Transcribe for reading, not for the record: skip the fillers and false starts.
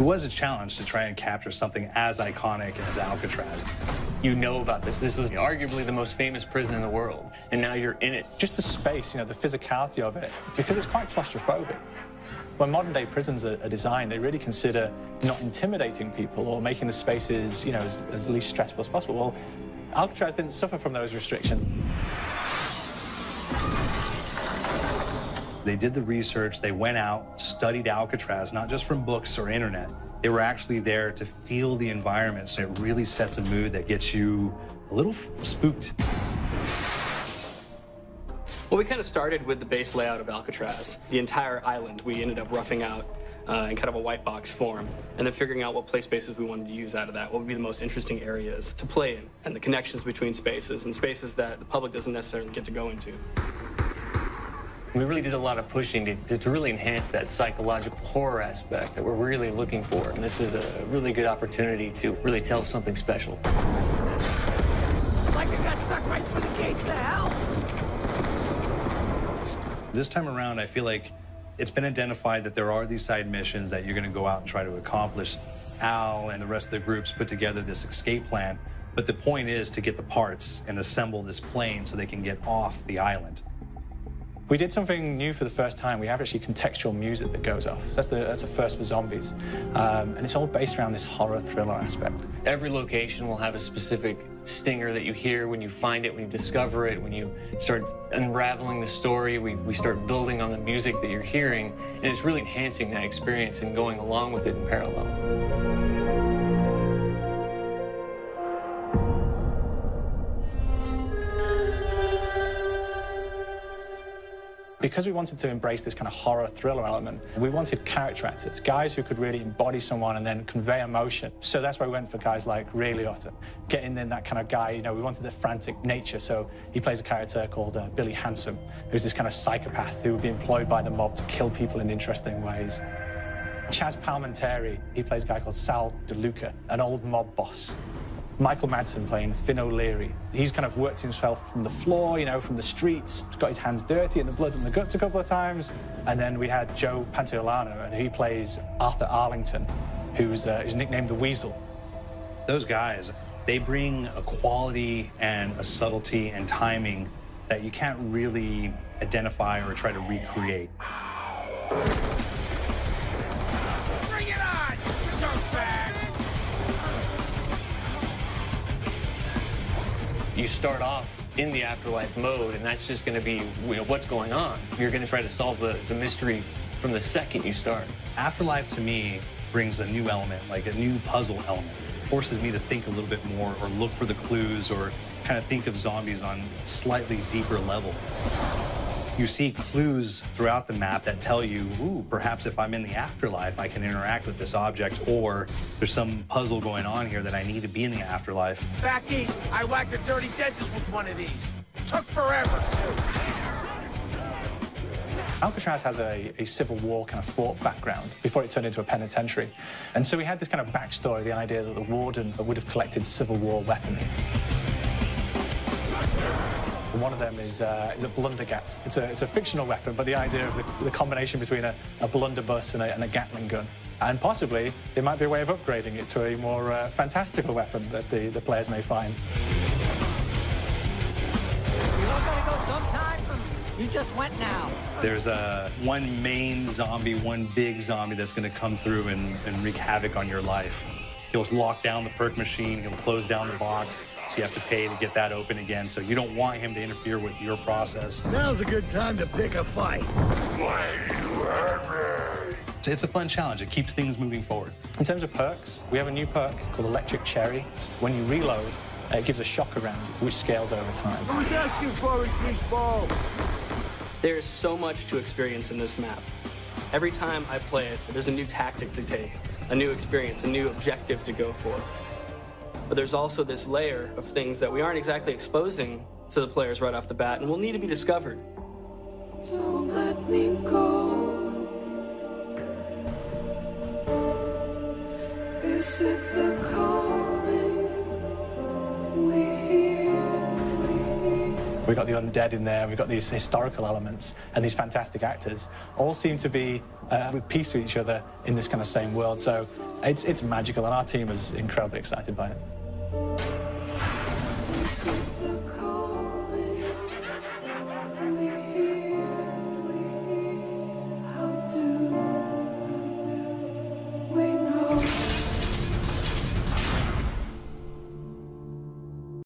It was a challenge to try and capture something as iconic as Alcatraz. You know about this. This is arguably the most famous prison in the world, and now you're in it. Just the space, the physicality of it, because it's quite claustrophobic. When modern-day prisons are designed, they really consider not intimidating people or making the spaces, as least stressful as possible. Well, Alcatraz didn't suffer from those restrictions. They did the research, they went out, studied Alcatraz, not just from books or internet. They were actually there to feel the environment, so it really sets a mood that gets you a little spooked. Well, we kind of started with the base layout of Alcatraz. The entire island we ended up roughing out in kind of a white box form, and then figuring out what play spaces we wanted to use out of that, what would be the most interesting areas to play in, and the connections between spaces, and spaces that the public doesn't necessarily get to go into. We really did a lot of pushing to really enhance that psychological horror aspect that we're really looking for. And this is a really good opportunity to really tell something special. Like I got stuck right through the gates to hell! This time around, I feel like it's been identified that there are these side missions that you're going to go out and try to accomplish. Al and the rest of the groups put together this escape plan, but the point is to get the parts and assemble this plane so they can get off the island. We did something new for the first time. We have actually contextual music that goes off. So that's a first for zombies. And it's all based around this horror thriller aspect. Every location will have a specific stinger that you hear when you find it, when you discover it, when you start unraveling the story. We start building on the music that you're hearing, and it's really enhancing that experience and going along with it in parallel. Because we wanted to embrace this kind of horror thriller element, we wanted character actors, guys who could really embody someone and then convey emotion. So that's why we went for guys like Ray Liotta, getting in that kind of guy, we wanted a frantic nature. So he plays a character called Billy Handsome, who's this kind of psychopath who would be employed by the mob to kill people in interesting ways. Chaz Palminteri, he plays a guy called Sal DeLuca, an old mob boss. Michael Madsen playing Finn O'Leary. He's kind of worked himself from the floor, from the streets. He's got his hands dirty in the blood and the guts a couple of times. And then we had Joe Pantoliano, and he plays Arthur Arlington, who's nicknamed the Weasel. Those guys, they bring a quality and a subtlety and timing that you can't really identify or try to recreate. Bring it on, you dirtbag! You start off in the afterlife mode, and that's just going to be what's going on. You're going to try to solve the mystery from the second you start. Afterlife, to me, brings a new element, like a new puzzle element. It forces me to think a little bit more or look for the clues or kind of think of zombies on a slightly deeper level. You see clues throughout the map that tell you, ooh, perhaps if I'm in the afterlife, I can interact with this object, or there's some puzzle going on here that I need to be in the afterlife. Back east, I whacked a dirty dentist with one of these. Took forever, too. Alcatraz has a Civil War kind of fort background before it turned into a penitentiary. And so we had this kind of backstory, the idea that the warden would have collected Civil War weaponry. One of them is a blundergat. It's a fictional weapon, but the idea of the combination between a blunderbuss and a Gatling gun. And possibly, there might be a way of upgrading it to a more fantastical weapon that the players may find. You all gotta go sometime? You just went now. There's one main zombie, one big zombie that's going to come through and wreak havoc on your life. He'll lock down the perk machine, he'll close down the box, so you have to pay to get that open again. So you don't want him to interfere with your process. Now's a good time to pick a fight. It's a fun challenge. It keeps things moving forward. In terms of perks, we have a new perk called Electric Cherry. When you reload, it gives a shock around you, which scales over time. I was asking for it, greaseball. There's so much to experience in this map. Every time I play it, there's a new tactic to take, a new experience, a new objective to go for. But there's also this layer of things that we aren't exactly exposing to the players right off the bat and will need to be discovered. Don't let me go. Is it the calling we hear? We've got the undead in there, we've got these historical elements, and these fantastic actors all seem to be with peace with each other in this kind of same world. So it's magical, and our team is incredibly excited by it.